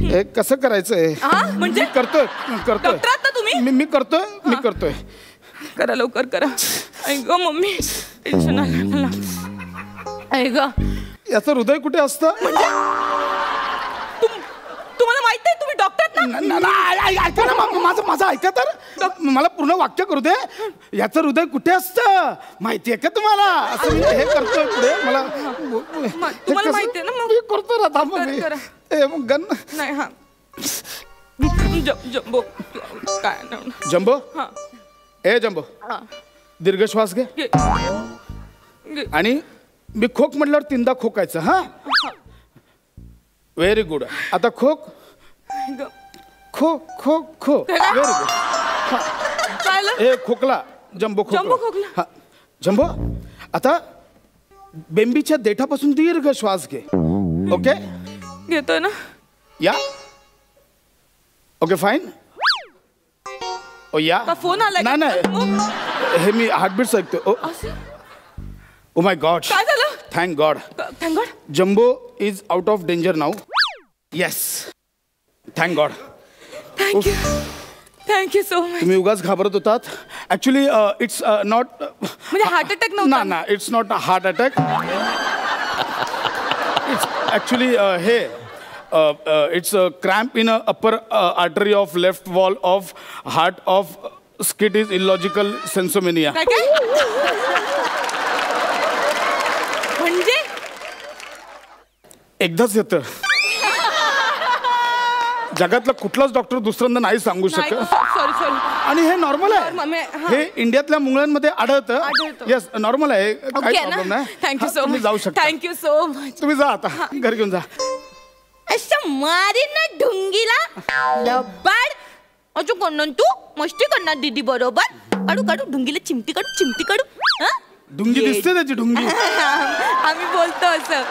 हे कसं करायचंय म्हणजे? करतोय. डॉक्टर आहात ना तुम्ही? मी करतोय. करा लवकर करा. ऐक मम्मी, टेन्शन आलं मला. ऐक याचं हृदय कुठे असतं? म्हणजे तुम्हाला माहित आहे? तुम्ही डॉक्टर ऐका ना माझं ऐका तर. मला पूर्ण वाक्य करू दे. याचं हृदय कुठे असतं माहितीये का तुम्हाला? असं मी हे करतोय पुढे. मला तुम्हाला माहितीये ना? मी करतो ना. थांब गन नाही. हा जम्बो काय जम्बो. जम्बो दीर्घ श्वास घे आणि मी खोक म्हटल्यावर 3दा खोकायचं. हा व्हेरी गुड. आता खोक खो खो खो. Very good. ए खोकला जम्बो खोकला. हा जम्बो. आता बेंबीच्या देठापासून दीर्घ श्वास घे. ओके घेतो ना. या ओके फाईन. ओ या फोन आला. नाही हे मी हार्टबीट्स ऐकतो. Oh my God. काय झालं? Thank God. Thank God. Jumbo is out of danger now. Yes thank God. Thank you. Thank you so. तुम्ही उगाच घाबरत होतात. ऍक्च्युली इट्स नॉट म्हणजे हार्ट अटॅक नव्हता ना. It's not a heart attack. It's actually हे it's cramp in upper artery of left wall of heart of skit is illogical sensomania. काय काय म्हणजे एकदाच येतं. जगातला कुठलाच डॉक्टर दुसऱ्यांदा नाही सांगू शकत. Sorry sorry. आणि हे नॉर्मल Normal, आहे. हा. हे इंडियातल्या मुलांमध्ये आढळतं. आढळतं. येस नॉर्मल आहे. काही प्रॉब्लेम नाही. थँक्यू सो तुम्ही मच. जाऊ शकता. Thank you you so. तुम्ही जा आता घरी घेऊन जा. अच्छा मारी ना ढुंगीला लबाड. अजू कोण तू मस्ती करणार दीदी बरोबर. काढू काढू ढुंगीला चिमटी काढू. हा? ढुंगी दिसते त्याची ढुंगी. आम्ही बोलतो असं.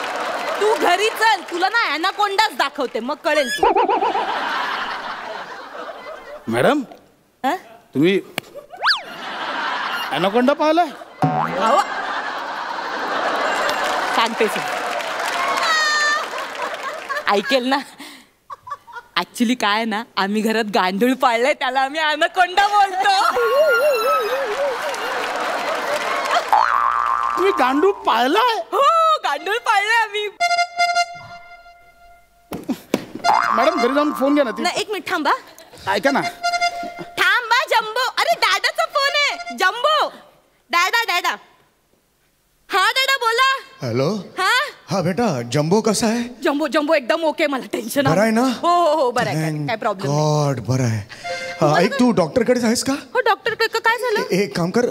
तू घरी चल. तुला ना ॲनाकोंडाच दाखवते मग कळेल तू. मॅडम हा? तुम्ही ॲनाकोंडा पाहिलाय? अहो. सांगते ऐकेल ना. ऍक्च्युली काय ना आम्ही घरात गांडूळ पाळलंय त्याला आम्ही ॲनाकोंडा बोलतो. तुम्ही गांडूळ पाळलाय? हो गांडूळ पाळलंय आम्ही. मॅडम घरी जाऊन फोन घ्या ना. ती ना एक मिनिट थांबा. ऐका ना. थांबा जम्बो. अरे डॅडाचा फोन आहे. जम्बो. डॅडा. हा डॅडा बोला. हॅलो. हा हा बेटा जम्बो कसा आहे? जम्बो एकदम ओके. मला टेन्शन बरं आहे ना? हो बरं आहे. काय प्रॉब्लेम नाही. गॉड बरं आहे. हा, ऐक तू डॉक्टरकडेच आहेस का? हो डॉक्टर काय झालं? एक काम कर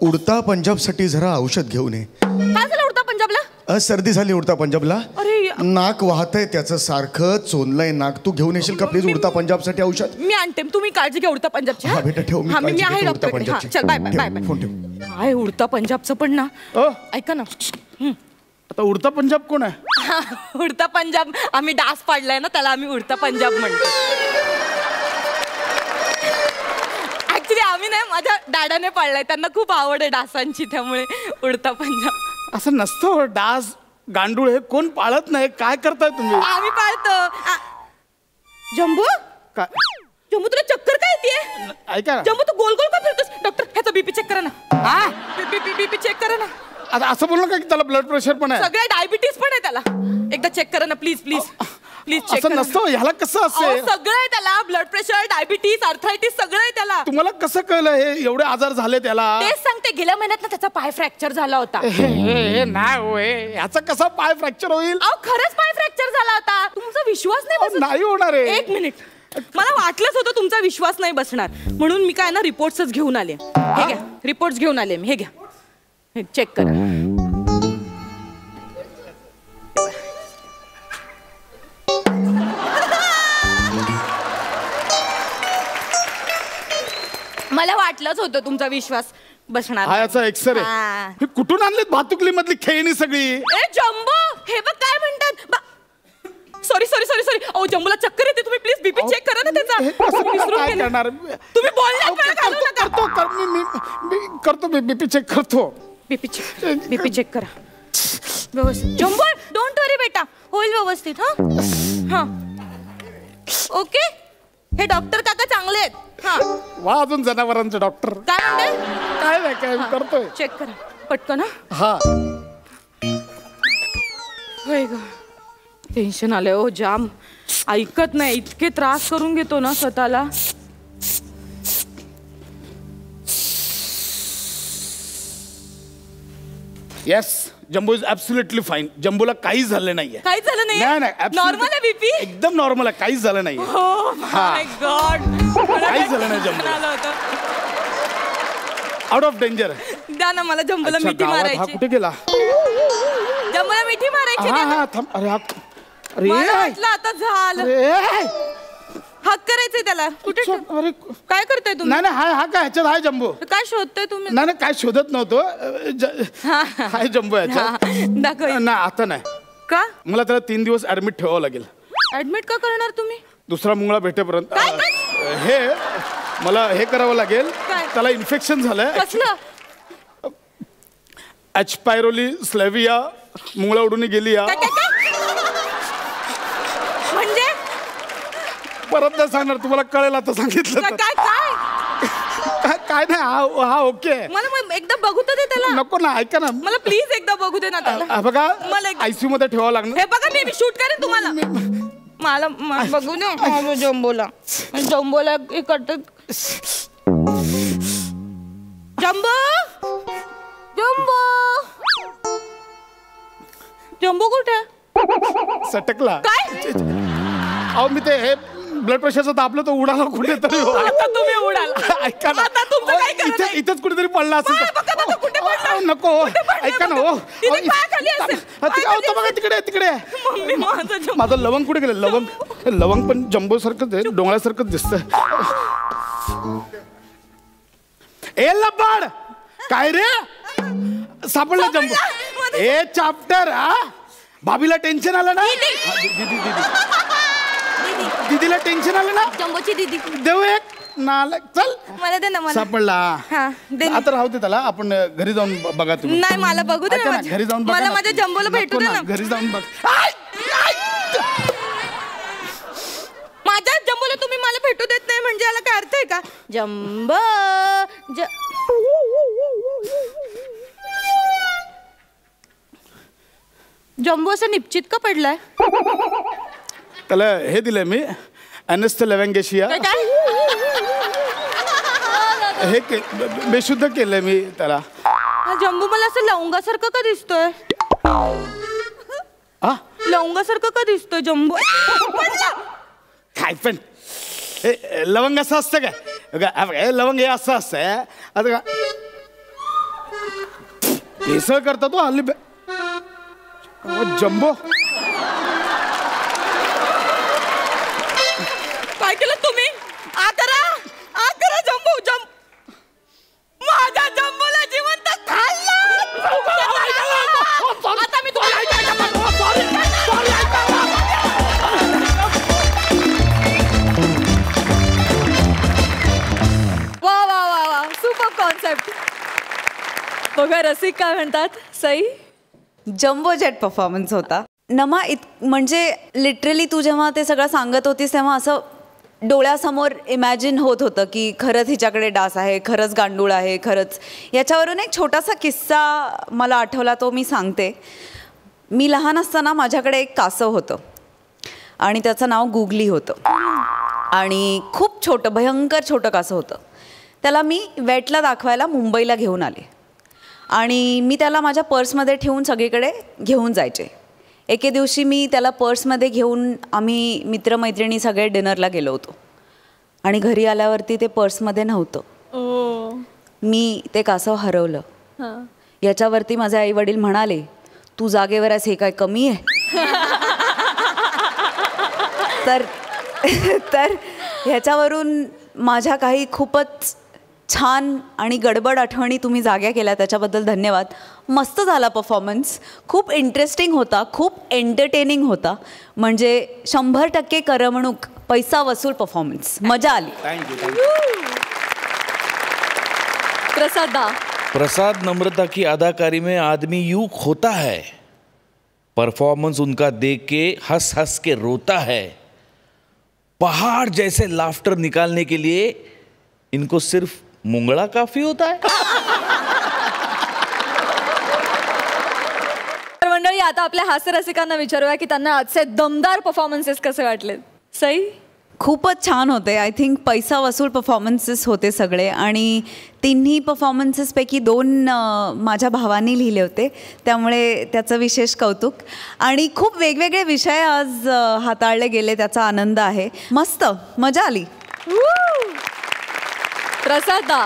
उडता पंजाबसाठी जरा औषध घेऊन ये. काय झालं उडता पंजाबला? सर्दी झाली उडता पंजाबला. अरे नाक वाहतंय त्याचं सारखं चोनलंय नाक. तू घेऊन येशील का प्लीज उडता पंजाबसाठी औषध? मी आणते. तुम्ही काळजी घ्या उडता पंजाबची. हा बेटा ठेव. मी मी काळजी आहे घेतो उडता डॉक्टरकडे. हा, पंजाबची. चल बाय. फोन ठेव. काय उडता पंजाबचं पण ना. अ ऐका ना. आता उडता पंजाब कोण आहे? उडता पंजाब आम्ही डास पाडलाय ना त्याला आम्ही उडता पंजाब म्हणतो. ऍक्च्युली आम्ही नाही माझ्या डॅडाने पाळलाय. त्यांना खूप आवड आहे डासांची त्यामुळे उडता पंजाब. असं नसतं. डास गांडूळ हे कोण पाळत नाही. काय करताय तुम्ही? आम्ही पाळतो. जम्बू काय जम्बू तुला चक्कर काय येते? ऐका ना. जम्बू तू गोल गोल का फिरतोस? डॉक्टर ह्याचा बीपी चेक करा ना. बीपी चेक करा ना. आता असं बोलू नका की त्याला ब्लड प्रेशर पण आहे. सगळ्या डायबिटीज पण आहे त्याला. एकदा चेक करा ना प्लीज चेक असं करा. नसतं. ह्याला कसं असेल? सगळं आहे त्याला. ब्लड प्रेशर डायबिटीज आर्थरायटिस सगळं आहे त्याला. तुम्हाला कसं कळलं हे एवढे आजार झाले त्याला? तेच सांगते. गेल्या महिन्यात ना त्याचा पाय फ्रॅक्चर झाला होता. हे नाही होय. याचा कसा पाय फ्रॅक्चर होईल? अहो खरंच पाय फ्रॅक्चर झाला होता. तुमचा विश्वास नाही बसत. नाही होणार आहे. एक मिनिट. मला वाटलंच होतं तुमचा विश्वास नाही बसणार म्हणून मी काय ना रिपोर्ट्सच घेऊन आले. हे घ्या रिपोर्ट्स घेऊन आले मी. हे घ्या चेक करा. मला वाटलंच होतं तुमचा विश्वास बसणार. हा याचा एक्सरे. हा. हे कुठून आणलेत भातुकली मधली खेळणी सगळी? ए जम्बो हे बघ काय म्हणतात. सॉरी अहो जम्बोला चक्कर येते. तुम्ही प्लीज बीपी चेक करा ना त्याचा. हे कसं विसरून काय गेले. करणार? तुम्ही बोलण्यात वेळ घालवू नका. करतो बीपी चेक करतो. बीपी चेक करा व्यवस्थित. जम्बो डोंट वरी बेटा होईल व्यवस्थित. हा ओके. हे डॉक्टर काका चांगले आहेत. हा वा अजून जनावरांचे डॉक्टर. काय म्हणते? काय नाही काय करतोय. चेक करा पटकन. हा होय ग टेन्शन आलंय हो जाम. ऐकत नाही. इतके त्रास करून घेतो ना स्वतःला. Yes Jumbo is absolutely fine. जम्बोला काहीच झालं नाहीये. काहीच झालं नाही. absolutely. नॉर्मल आहे बीपी. एकदम नॉर्मल आहे. काहीच झालं नाहीये. हो माय गॉड. काहीच झालं नाही जम्बोला. Out of danger. द्या ना मला जम्बोला मिठी हा मारायची. कुठे गेला? जम्बोला मिठी मारायची हा ना. हा थांब. अरे अरे मला वाटलं आता झालं. अरे हक करायचंय त्याला. कुठे अरे काय करताय तुम्ही? नाही नाही हा काय ह्याच्यात हाय जम्बो. काय शोधताय तुम्ही? नाही नाही काय शोधत नव्हतो. हाय जम्बो ह्याच्यात. दाखव. नाही आता नाही. का? मला त्याला 3 दिवस ऍडमिट ठेवावं लागेल. ऍडमिट का करणार तुम्ही? दुसरा मुंगळा भेटेपर्यंत. काय? हे मला हे करावं लागेल. काय? त्याला इन्फेक्शन झालंय. कसलं? एच पायरोली स्लेविया मुंगळा उडून गेली या. म्हणजे परत नाही सांगणार तुम्हाला कळेल आता सांगितलं तर. काय काय काय नाही हा ओके. मला एकदा बघू तर दे त्याला. नको ना ऐका ना. मला प्लीज एकदा बघू दे ना त्याला. बघा मला आयसीयू मध्ये ठेवावं लागणार. हे बघा मी शूट करेन तुम्हाला. मला बघू दे. जम्बोला जम्बोला करतात. जम्बो जम्बो जम्बो कुठे? सटकला. काय? अहो मी ते हे ब्लड प्रेशरचं दाबलं तो उडाला कुठेतरी. आता तुम्ही उडाल. ऐका ना. आता तुमचं काय करणार? इथेच कुठेतरी पडला असेल. कुठे पडला? नको ऐका ना. हो पायाखाली असेल. बघा तिकडे तिकडे. मम्मी माझं जम्बो. माझं लवंग कुठे गेलं? लवंग पण जम्बो सारखंच आहे. डोंगळ्यासारखंच दिसतंय. ए लबाड काय रे? सापडला जम्बो. ए चाप्टर. हा भाभीला टेन्शन आलं ना? दीदीला टेन्शन आलं ना? जम्बोची दीदी देऊ एक नालक. चल मला दे ना. मला सापडला. हा दे ना. आता राहू दे त्याला. आपण घरी जाऊन बघा तुम्ही. नाही मला बघू दे ऐका ना. ना, घरी जाऊन बघा मला ना. माझ्या जम्बोला भेटू दे नको ना. घरी जाऊन बघ. माझ्या जम्बोला तुम्ही मला भेटू देत नाही म्हणजे याला काय अर्थ आहे का? जम्बो जम्बो असं निश्चित का पडलाय? त्याला हे दिलंय मी एनेस्थ लेवेंगेशिया. हे बेशुद्ध केलंय मी त्याला. जम्बो मला असं लवंगासारखं का दिसतोय? लवंगासारखं का दिसतोय जम्बो? काय पण लवंग असं असतं काय? लवंग हे असं असतंय. आता का भेसळ करता तो हल्ली. जम्बो काय केलं तुम्ही? आ करा जम्बो. माझ्या जम्बोला जिवंत खाल्लं. आता मी वा वा वा वा सुपर कॉन्सेप्ट. बघा रसिक काय म्हणतात. सई जम्बो जेट परफॉर्मन्स होता. नमा म्हणजे लिटरली तू जेव्हा ते सगळं सांगत होतीस तेव्हा असं डोळ्यासमोर इमॅजिन होत होतं की खरंच हिच्याकडे डास आहे, खरंच गांडूळ आहे, खरंच. याच्यावरून एक छोटासा किस्सा मला आठवला, तो मी सांगते. मी लहान असताना माझ्याकडे एक कासव होतं आणि त्याचं नाव गुगली होतं आणि खूप छोटं भयंकर छोटं कासव होतं. त्याला मी वेटला दाखवायला मुंबईला घेऊन आले आणि मी त्याला माझ्या पर्समध्ये ठेवून सगळीकडे घेऊन जायचे. एके दिवशी मी त्याला पर्समध्ये घेऊन आम्ही मित्रमैत्रिणी सगळे डिनरला गेलो होतो आणि घरी आल्यावरती ते पर्समध्ये नव्हतं. मी ते कासव हरवलं. याच्यावरती माझे आईवडील म्हणाले, तू जागेवर आहेस हे काय कमी आहे? तर ह्याच्यावरून माझ्या काही खूपच छान आणि गडबड आठवणी तुम्ही जाग्या केल्या, त्याच्याबद्दल धन्यवाद. मस्त झाला परफॉर्मन्स. खूप इंटरेस्टिंग होता, खूप एंटरटेनिंग होता. म्हणजे 100% करमणूक, पैसा वसूल परफॉर्मन्स. मजा आली. प्रसाद नम्रता की अदाकारी में आदमी यूं खोता है. परफॉर्मेंस उनका देख के हंस हंस के रोता है. पहाड़ जैसे लाफ्टर निकालने के लिए इनको सिर्फ मुंगड़ा काफी होता है. तर मंडळी आता आपल्या हास्यरसिकांना विचारूया की त्यांना आजचे दमदार परफॉर्मन्सेस कसे वाटले. सई खूपच छान होते. आय थिंक पैसा वसूल परफॉर्मन्सेस होते सगळे आणि तिन्ही परफॉर्मन्सेसपैकी 2 माझ्या भावांनी लिहिले होते, त्यामुळे त्याचं विशेष कौतुक. आणि खूप वेगवेगळे विषय आज हाताळले गेले, त्याचा आनंद आहे. मस्त मजा आली. प्रसादा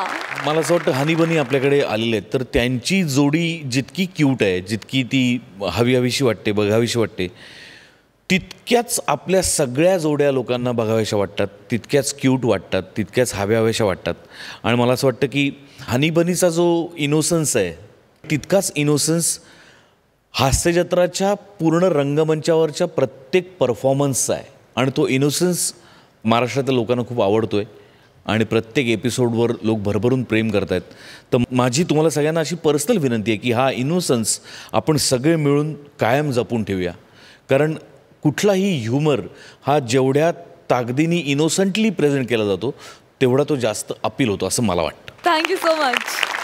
मला असं वाटतं हनी बनी आपल्याकडे आलेले आहेत, तर त्यांची जोडी जितकी क्यूट आहे, जितकी ती हवीशी वाटते, बघावीशी वाटते, तितक्याच आपल्या सगळ्या जोड्या लोकांना बघाव्याशा वाटतात, तितक्याच क्यूट वाटतात, तितक्याच हव्याशा वाटतात. आणि मला असं वाटतं की हनी बनीचा जो इनोसन्स आहे तितकाच इनोसन्स हास्यजत्राच्या पूर्ण रंगमंचावरच्या प्रत्येक परफॉर्मन्सचा आहे. आणि तो इनोसन्स महाराष्ट्रातल्या लोकांना खूप आवडतो आहे आणि प्रत्येक एपिसोडवर लोक भरभरून प्रेम करत आहेत. तर माझी तुम्हाला सगळ्यांना अशी पर्सनल विनंती आहे की हा इनोसन्स आपण सगळे मिळून कायम जपून ठेवूया. कारण कुठलाही ह्युमर हा जेवढ्या ताकदीने इनोसंटली प्रेझेंट केला जातो तेवढा तो जास्त अपील होतो असं मला वाटतं. Thank you you much.